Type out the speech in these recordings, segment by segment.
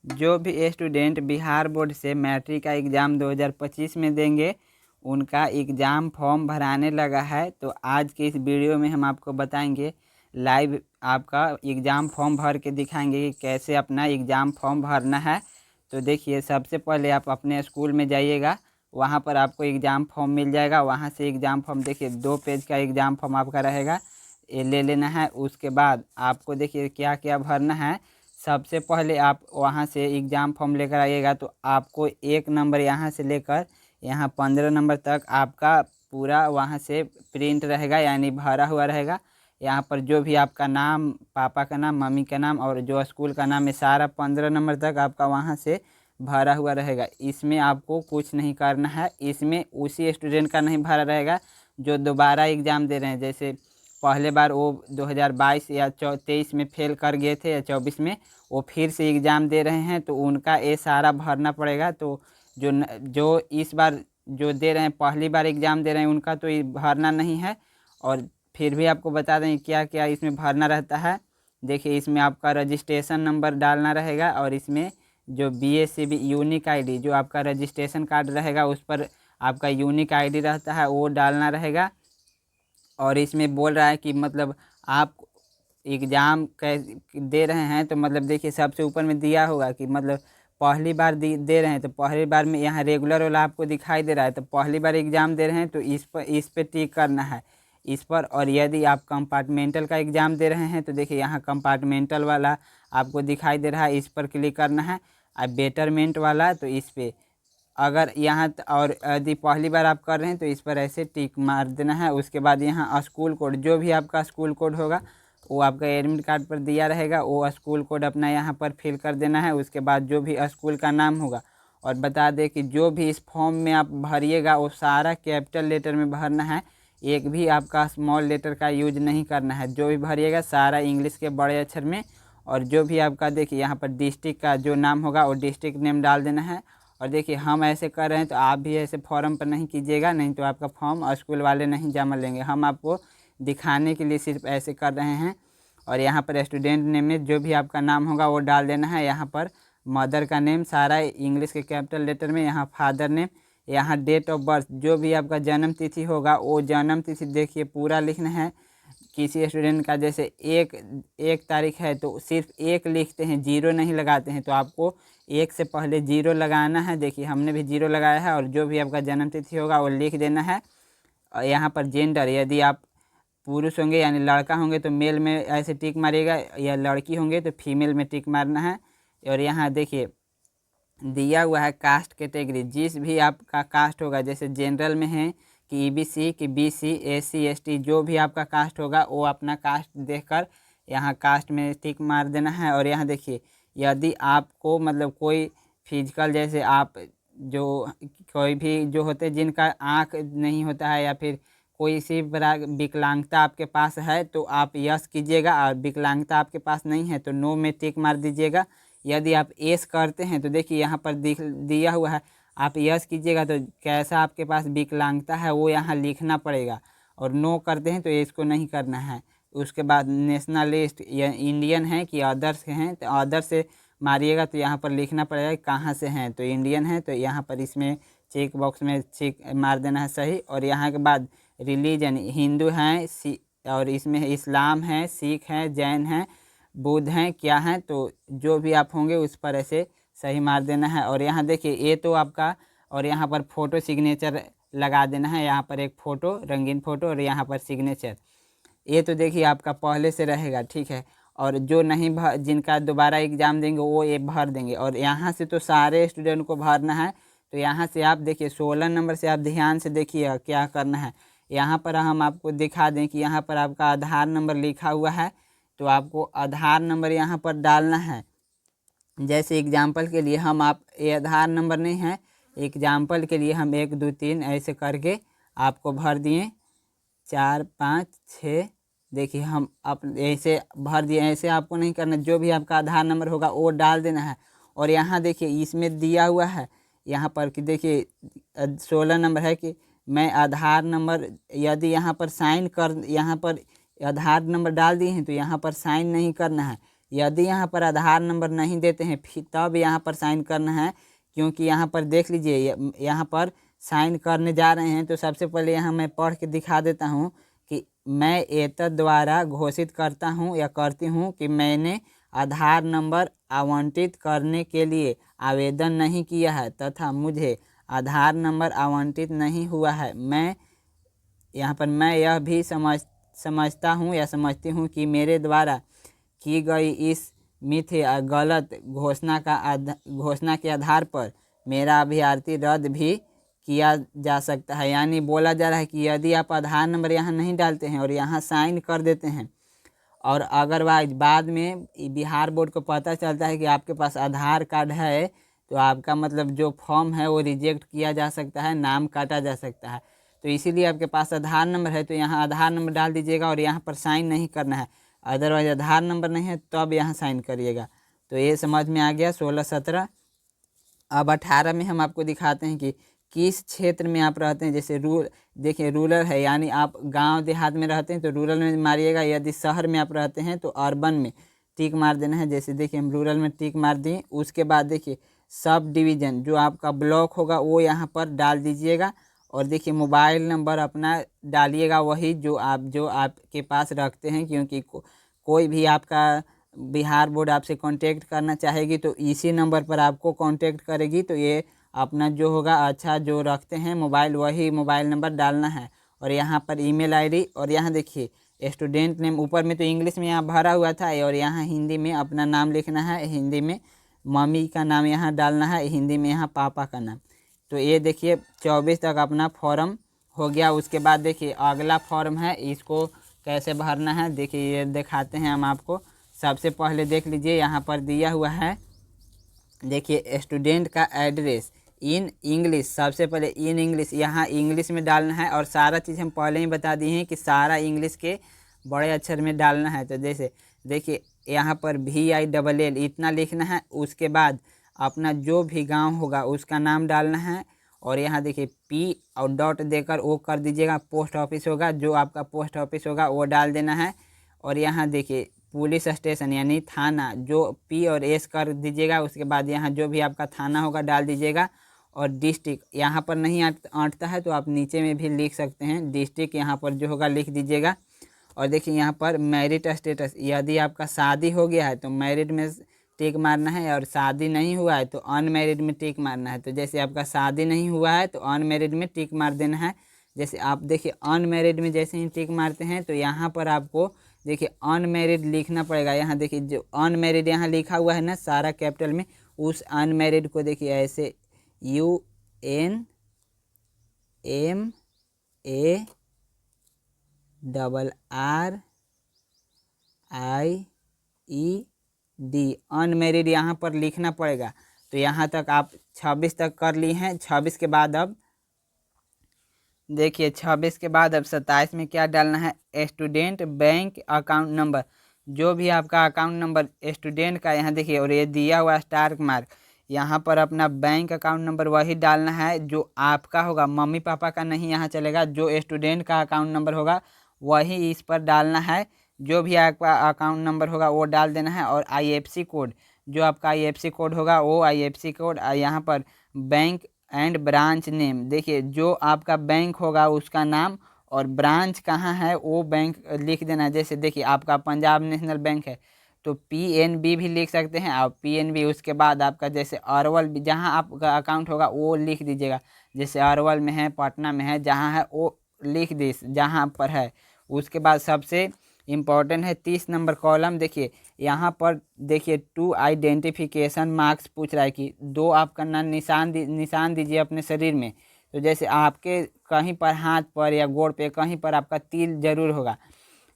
जो भी student Bihar board से मैट्रिक का एग्ज़ाम 2025 में देंगे, उनका एग्ज़ाम फॉर्म भराने लगा है। तो आज के इस वीडियो में हम आपको बताएंगे, लाइव आपका एग्ज़ाम फॉर्म भर के दिखाएंगे कि कैसे अपना एग्ज़ाम फॉर्म भरना है। तो देखिए, सबसे पहले आप अपने स्कूल में जाइएगा, वहाँ पर आपको एग्ज़ाम फॉर्म मिल जाएगा। वहाँ से एग्ज़ाम फॉर्म देखिए 2 पेज का एग्ज़ाम फॉर्म आपका रहेगा, ये ले लेना है। उसके बाद आपको देखिए क्या क्या भरना है। सबसे पहले आप वहाँ से एग्ज़ाम फॉर्म लेकर आइएगा, तो आपको 1 नंबर यहाँ से लेकर यहाँ 15 नंबर तक आपका पूरा वहाँ से प्रिंट रहेगा, यानी भरा हुआ रहेगा। यहाँ पर जो भी आपका नाम, पापा का नाम, मम्मी का नाम और जो स्कूल का नाम है, सारा 15 नंबर तक आपका वहाँ से भरा हुआ रहेगा। इसमें आपको कुछ नहीं करना है। इसमें उसी स्टूडेंट का नहीं भरा रहेगा जो दोबारा एग्ज़ाम दे रहे हैं। जैसे पहले बार वो 2022 या 23 में फेल कर गए थे या 24 में, वो फिर से एग्ज़ाम दे रहे हैं, तो उनका ये सारा भरना पड़ेगा। तो जो इस बार जो दे रहे हैं, पहली बार एग्ज़ाम दे रहे हैं, उनका तो ये भरना नहीं है। और फिर भी आपको बता दें क्या क्या इसमें भरना रहता है। देखिए, इसमें आपका रजिस्ट्रेशन नंबर डालना रहेगा, और इसमें जो BSCB यूनिक आईडी, जो आपका रजिस्ट्रेशन कार्ड रहेगा उस पर आपका यूनिक आईडी रहता है, वो डालना रहेगा। और इसमें बोल रहा है कि मतलब आप एग्ज़ाम दे रहे हैं, तो मतलब देखिए सबसे ऊपर में दिया होगा कि मतलब पहली बार दे रहे हैं, तो पहली बार में यहाँ रेगुलर वाला आपको दिखाई दे रहा है। तो पहली बार एग्ज़ाम दे रहे हैं तो इस पर टिक करना है, इस पर। और यदि आप कंपार्टमेंटल का एग्ज़ाम दे रहे हैं, तो देखिए यहाँ कंपार्टमेंटल वाला आपको दिखाई दे रहा है, इस पर क्लिक करना है। और बेटरमेंट वाला तो इस पर, अगर यहाँ और यदि पहली बार आप कर रहे हैं तो इस पर ऐसे टिक मार देना है। उसके बाद यहाँ स्कूल कोड, जो भी आपका स्कूल कोड होगा वो आपका एडमिट कार्ड पर दिया रहेगा, वो स्कूल कोड अपना यहाँ पर फिल कर देना है। उसके बाद जो भी स्कूल का नाम होगा, और बता दें कि जो भी इस फॉर्म में आप भरिएगा वो सारा कैपिटल लेटर में भरना है, एक भी आपका स्मॉल लेटर का यूज नहीं करना है। जो भी भरिएगा सारा इंग्लिश के बड़े अक्षर में। और जो भी आपका देखिए यहाँ पर डिस्ट्रिक्ट का जो नाम होगा वो डिस्ट्रिक्ट नेम डाल देना है। और देखिए हम ऐसे कर रहे हैं, तो आप भी ऐसे फॉर्म पर नहीं कीजिएगा, नहीं तो आपका फॉर्म स्कूल वाले नहीं जमा लेंगे। हम आपको दिखाने के लिए सिर्फ ऐसे कर रहे हैं। और यहाँ पर स्टूडेंट नेम में जो भी आपका नाम होगा वो डाल देना है। यहाँ पर मदर का नेम सारा इंग्लिश के कैपिटल लेटर में, यहाँ फादर नेम, यहाँ डेट ऑफ बर्थ, जो भी आपका जन्म तिथि होगा वो जन्म तिथि देखिए पूरा लिखना है। किसी स्टूडेंट का जैसे एक तारीख है तो सिर्फ एक लिखते हैं, जीरो नहीं लगाते हैं, तो आपको एक से पहले जीरो लगाना है। देखिए हमने भी जीरो लगाया है। और जो भी आपका जन्म तिथि होगा वो लिख देना है। और यहाँ पर जेंडर, यदि आप पुरुष होंगे यानी लड़का होंगे तो मेल में ऐसे टिक मारिएगा, या लड़की होंगे तो फीमेल में टिक मारना है। और यहाँ देखिए दिया हुआ है कास्ट कैटेगरी, जिस भी आपका कास्ट होगा, जैसे जनरल में है कि EBC कि BC SC ST, जो भी आपका कास्ट होगा वो अपना कास्ट देखकर यहाँ कास्ट में टिक मार देना है। और यहाँ देखिए, यदि आपको मतलब कोई फिजिकल, जैसे आप जो कोई भी जो होते हैं जिनका आँख नहीं होता है, या फिर कोई सी बड़ा विकलांगता आपके पास है, तो आप यस कीजिएगा। और विकलांगता आपके पास नहीं है तो नो में टिक मार दीजिएगा। यदि आप एस करते हैं तो देखिए यहाँ पर दिया हुआ है, आप यस कीजिएगा तो कैसा आपके पास विकलांगता है वो यहाँ लिखना पड़ेगा। और नो करते हैं तो इसको नहीं करना है। उसके बाद नेशनलिस्ट, या इंडियन है कि अदर्स हैं, तो अदर से मारिएगा तो यहाँ पर लिखना पड़ेगा कहाँ से हैं, तो इंडियन है तो यहाँ पर इसमें चेक बॉक्स में चेक मार देना है सही। और यहाँ के बाद रिलीजन, हिंदू हैं, और इसमें इस्लाम है, सिख हैं, जैन हैं, बुद्ध हैं, क्या हैं, तो जो भी आप होंगे उस पर ऐसे सही मार देना है। और यहाँ देखिए ये तो आपका, और यहाँ पर फ़ोटो सिग्नेचर लगा देना है, यहाँ पर एक फ़ोटो, रंगीन फ़ोटो, और यहाँ पर सिग्नेचर। ये तो देखिए आपका पहले से रहेगा, ठीक है। और जो नहीं जिनका दोबारा एग्ज़ाम देंगे वो ये भर देंगे। और यहाँ से तो सारे स्टूडेंट को भरना है। तो यहाँ से आप देखिए 16 नंबर से आप ध्यान से देखिए क्या करना है। यहाँ पर हम आपको दिखा दें कि यहाँ पर आपका आधार नंबर लिखा हुआ है, तो आपको आधार नंबर यहाँ पर डालना है। जैसे एग्जाम्पल के लिए हम, आप ये आधार नंबर नहीं है, एग्जाम्पल के लिए हम 1 2 3 ऐसे करके आपको भर दिए, 4 5 6। देखिए हम आप ऐसे भर दिए, ऐसे आपको नहीं करना, जो भी आपका आधार नंबर होगा वो डाल देना है। और यहाँ देखिए इसमें दिया हुआ है यहाँ पर कि देखिए 16 नंबर है कि मैं आधार नंबर, यदि यहाँ पर साइन कर, यहाँ पर आधार नंबर डाल दिए हैं तो यहाँ पर साइन नहीं करना है। यदि यहाँ पर आधार नंबर नहीं देते हैं फिर तब यहाँ पर साइन करना है, क्योंकि यहाँ पर देख लीजिए यहाँ पर साइन करने जा रहे हैं। तो सबसे पहले यहाँ मैं पढ़ के दिखा देता हूँ कि मैं एतद द्वारा घोषित करता हूँ या करती हूँ कि मैंने आधार नंबर आवंटित करने के लिए आवेदन नहीं किया है तथा मुझे आधार नंबर आवंटित नहीं हुआ है। मैं यहाँ पर मैं यह भी समझता हूँ या समझती हूँ कि मेरे द्वारा की गई इस मिथ्या या गलत घोषणा के आधार पर मेरा अभ्यर्थी रद्द भी किया जा सकता है। यानी बोला जा रहा है कि यदि आप आधार नंबर यहाँ नहीं डालते हैं और यहाँ साइन कर देते हैं और अगरवाइज बाद में बिहार बोर्ड को पता चलता है कि आपके पास आधार कार्ड है, तो आपका मतलब जो फॉर्म है वो रिजेक्ट किया जा सकता है, नाम काटा जा सकता है। तो इसीलिए आपके पास आधार नंबर है तो यहाँ आधार नंबर डाल दीजिएगा और यहाँ पर साइन नहीं करना है। अदरवाइज आधार नंबर नहीं है तब यहाँ साइन करिएगा। तो ये समझ में आ गया 16 17। अब 18 में हम आपको दिखाते हैं कि किस क्षेत्र में आप रहते हैं। जैसे देखिए रूरल है, यानी आप गांव देहात में रहते हैं तो रूरल में मारिएगा। यदि शहर में आप रहते हैं तो अर्बन में टिक मार देना है। जैसे देखिए हम रूरल में टिक मार दिए। उसके बाद देखिए सब डिवीज़न जो आपका ब्लॉक होगा वो यहाँ पर डाल दीजिएगा और देखिए मोबाइल नंबर अपना डालिएगा वही जो आपके पास रखते हैं, क्योंकि कोई भी आपका बिहार बोर्ड आपसे कांटेक्ट करना चाहेगी तो इसी नंबर पर आपको कांटेक्ट करेगी। तो ये अपना जो होगा अच्छा जो रखते हैं मोबाइल वही मोबाइल नंबर डालना है। और यहाँ पर ईमेल आईडी और यहाँ देखिए स्टूडेंट नेम ऊपर में तो इंग्लिश में यहाँ भरा हुआ था और यहाँ हिंदी में अपना नाम लिखना है। हिंदी में मम्मी का नाम यहाँ डालना है, हिंदी में यहाँ पापा का नाम। तो ये देखिए 24 तक अपना फॉर्म हो गया। उसके बाद देखिए अगला फॉर्म है, इसको कैसे भरना है देखिए ये दिखाते हैं हम आपको। सबसे पहले देख लीजिए यहाँ पर दिया हुआ है, देखिए स्टूडेंट का एड्रेस इन इंग्लिश। सबसे पहले इन इंग्लिश यहाँ इंग्लिश में डालना है और सारा चीज़ हम पहले ही बता दिए हैं कि सारा इंग्लिश के बड़े अक्षर में डालना है। तो जैसे देखिए यहाँ पर VILL इतना लिखना है। उसके बाद अपना जो भी गांव होगा उसका नाम डालना है और यहाँ देखिए P और डॉट देकर वो कर दीजिएगा। पोस्ट ऑफिस होगा, जो आपका पोस्ट ऑफिस होगा वो डाल देना है। और यहाँ देखिए पुलिस स्टेशन यानी थाना, जो P और S कर दीजिएगा। उसके बाद यहाँ जो भी आपका थाना होगा डाल दीजिएगा। और डिस्ट्रिक्ट यहाँ पर नहीं अटता है तो आप नीचे में भी लिख सकते हैं, डिस्ट्रिक्ट यहाँ पर जो होगा लिख दीजिएगा। और देखिए यहाँ पर मैरिट स्टेटस, यदि आपका शादी हो गया है तो मैरिड में टिक मारना है और शादी नहीं हुआ है तो अनमैरिड में टिक मारना है। तो जैसे आपका शादी नहीं हुआ है तो अनमैरिड में टिक मार देना है। जैसे आप देखिए अनमैरिड में जैसे ही टिक मारते हैं तो यहाँ पर आपको देखिए अनमैरिड लिखना पड़ेगा। यहाँ देखिए जो अनमैरिड यहाँ लिखा हुआ है ना सारा कैपिटल में, उस अनमैरिड को देखिए ऐसे UNMARRIED अनमैरिड यहाँ पर लिखना पड़ेगा। तो यहाँ तक आप 26 तक कर ली हैं। 26 के बाद अब देखिए 26 के बाद अब 27 में क्या डालना है, स्टूडेंट बैंक अकाउंट नंबर। जो भी आपका अकाउंट नंबर स्टूडेंट का यहाँ देखिए और ये दिया हुआ स्टार मार्क, यहाँ पर अपना बैंक अकाउंट नंबर वही डालना है जो आपका होगा, मम्मी पापा का नहीं यहाँ चलेगा। जो स्टूडेंट का अकाउंट नंबर होगा वही इस पर डालना है। जो भी आपका अकाउंट नंबर होगा वो डाल देना है। और IFC कोड, जो आपका IFC कोड होगा वो IFC कोड। यहाँ पर बैंक एंड ब्रांच नेम, देखिए जो आपका बैंक होगा उसका नाम और ब्रांच कहाँ है वो बैंक लिख देना। जैसे देखिए आपका पंजाब नेशनल बैंक है तो PNB भी लिख सकते हैं आप PNB। उसके बाद आपका जैसे अरवल जहाँ आपका अकाउंट होगा वो लिख दीजिएगा। जैसे अरवल में है, पटना में है, जहाँ है वो लिख दी जहाँ पर है। उसके बाद सबसे इम्पॉर्टेंट है 30 नंबर कॉलम। देखिए यहाँ पर देखिए 2 आइडेंटिफिकेशन मार्क्स पूछ रहा है कि 2 आपका निशान दीजिए अपने शरीर में। तो जैसे आपके कहीं पर हाथ पर या गोड़ पे कहीं पर आपका तिल जरूर होगा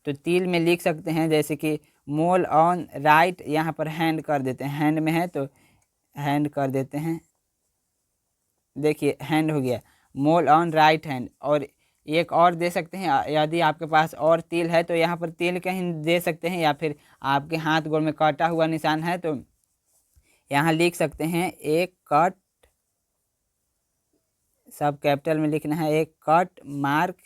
तो तिल में लिख सकते हैं। जैसे कि मोल ऑन राइट, यहाँ पर हैंड कर देते हैं, हैंड में है तो हैंड कर देते हैं। देखिए हैंड हो गया, मोल ऑन राइट हैंड। और एक और दे सकते हैं, यदि आपके पास और तिल है तो यहाँ पर तिल कहीं दे सकते हैं, या फिर आपके हाथ गोड़ में कटा हुआ निशान है तो यहाँ लिख सकते हैं एक कट, सब कैपिटल में लिखना है, एक cut mark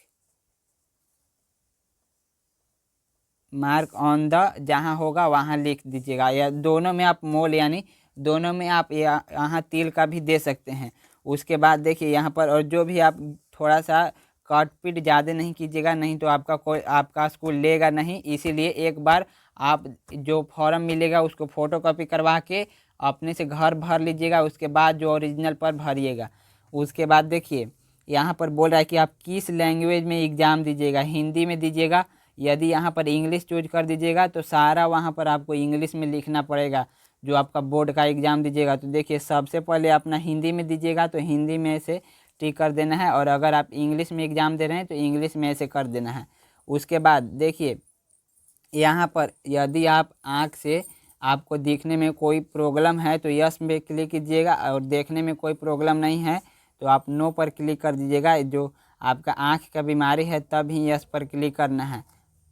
mark on the जहाँ होगा वहाँ लिख दीजिएगा, या दोनों में आप मोल यानी दोनों में आप यहाँ तिल का भी दे सकते हैं। उसके बाद देखिए यहाँ पर, और जो भी आप थोड़ा सा कट पीट ज़्यादा नहीं कीजिएगा, नहीं तो आपका स्कूल लेगा नहीं। इसीलिए एक बार आप जो फॉर्म मिलेगा उसको फ़ोटोकॉपी करवा के अपने से घर भर लीजिएगा, उसके बाद जो ओरिजिनल पर भरिएगा। उसके बाद देखिए यहाँ पर बोल रहा है कि आप किस लैंग्वेज में एग्ज़ाम दीजिएगा, हिंदी में दीजिएगा। यदि यहाँ पर इंग्लिश चूज कर दीजिएगा तो सारा वहाँ पर आपको इंग्लिश में लिखना पड़ेगा जो आपका बोर्ड का एग्ज़ाम दीजिएगा। तो देखिए सबसे पहले अपना हिंदी में दीजिएगा तो हिंदी में से टिक कर देना है, और अगर आप इंग्लिश में एग्ज़ाम दे रहे हैं तो इंग्लिश में ऐसे कर देना है। उसके बाद देखिए यहाँ पर यदि आप आँख से आपको दिखने में कोई प्रॉब्लम है तो यस में क्लिक कीजिएगा, और देखने में कोई प्रॉब्लम नहीं है तो आप नो पर क्लिक कर दीजिएगा। जो आपका आँख का बीमारी है तब ही यस पर क्लिक करना है।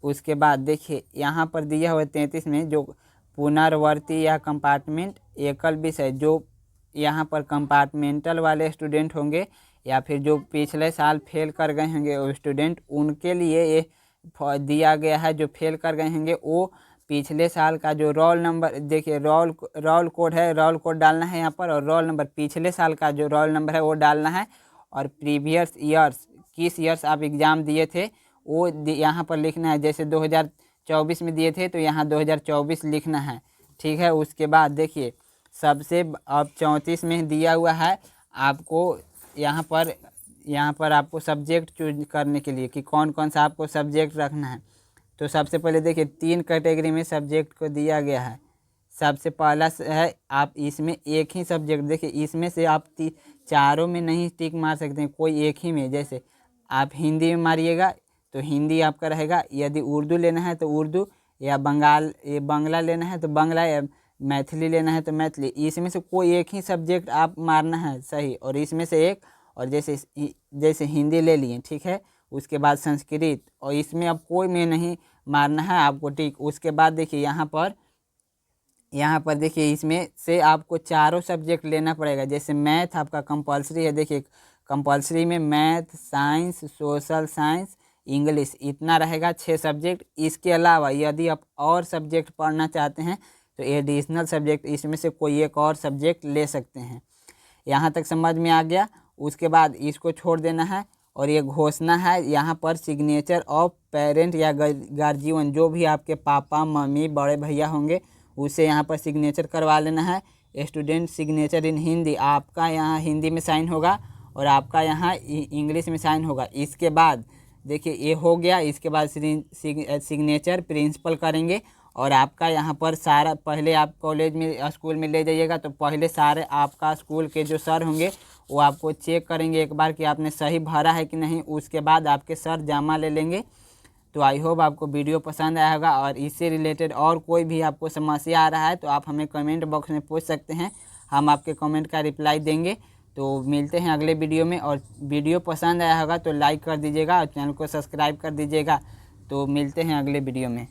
उसके बाद देखिए यहाँ पर दिया हुआ 33 में जो पुनरावर्ती या कंपार्टमेंट एकल विषय, जो यहाँ पर कंपार्टमेंटल वाले स्टूडेंट होंगे या फिर जो पिछले साल फेल कर गए होंगे वो स्टूडेंट, उनके लिए ये दिया गया है। जो फेल कर गए होंगे वो पिछले साल का जो रोल नंबर, देखिए रोल कोड है, रोल कोड डालना है यहाँ पर, और रोल नंबर पिछले साल का जो रोल नंबर है वो डालना है। और प्रीवियस ईयर्स, किस ईयर्स आप एग्ज़ाम दिए थे वो यहाँ पर लिखना है। जैसे 2024 में दिए थे तो यहाँ 2024 लिखना है, ठीक है। उसके बाद देखिए सबसे अब 34 में दिया हुआ है आपको यहाँ पर आपको सब्जेक्ट चूज करने के लिए कि कौन कौन सा आपको सब्जेक्ट रखना है। तो सबसे पहले देखिए 3 कैटेगरी में सब्जेक्ट को दिया गया है। सबसे पहला है आप इसमें एक ही सब्जेक्ट, देखिए इसमें से आप चारों में नहीं टिक मार सकते हैं, कोई एक ही में। जैसे आप हिंदी में मारिएगा तो हिंदी आपका रहेगा, यदि उर्दू लेना है तो उर्दू, या बांग्ला लेना है तो बांग्ला, या मैथिली लेना है तो मैथिली। इसमें से कोई एक ही सब्जेक्ट आप मारना है सही, और इसमें से एक, और जैसे हिंदी ले लिए, ठीक है। उसके बाद संस्कृत, और इसमें अब कोई में नहीं मारना है आपको टिक। उसके बाद देखिए यहाँ पर देखिए इसमें से आपको चारों सब्जेक्ट लेना पड़ेगा। जैसे मैथ आपका कंपलसरी है, देखिए कंपलसरी में math, science, social science, English, इतना रहेगा 6 सब्जेक्ट। इसके अलावा यदि आप और सब्जेक्ट पढ़ना चाहते हैं तो एडिशनल सब्जेक्ट इसमें से कोई एक और सब्जेक्ट ले सकते हैं। यहाँ तक समझ में आ गया। उसके बाद इसको छोड़ देना है, और ये घोषणा है यहाँ पर सिग्नेचर ऑफ पेरेंट या गार्जियन, जो भी आपके पापा मम्मी बड़े भैया होंगे उसे यहाँ पर सिग्नेचर करवा लेना है। स्टूडेंट सिग्नेचर इन हिंदी, आपका यहाँ हिंदी में साइन होगा और आपका यहाँ इंग्लिश में साइन होगा। इसके बाद देखिए ये हो गया। इसके बाद सिग्नेचर प्रिंसिपल करेंगे, और आपका यहाँ पर सारा, पहले आप कॉलेज में स्कूल में ले जाइएगा तो पहले सारे आपका स्कूल के जो सर होंगे वो आपको चेक करेंगे एक बार कि आपने सही भरा है कि नहीं। उसके बाद आपके सर जमा ले लेंगे। तो आई होप आपको वीडियो पसंद आया होगा, और इससे रिलेटेड और कोई भी आपको समस्या आ रहा है तो आप हमें कमेंट बॉक्स में पूछ सकते हैं, हम आपके कमेंट का रिप्लाई देंगे। तो मिलते हैं अगले वीडियो में, और वीडियो पसंद आया होगा तो लाइक कर दीजिएगा और चैनल को सब्सक्राइब कर दीजिएगा। तो मिलते हैं अगले वीडियो में।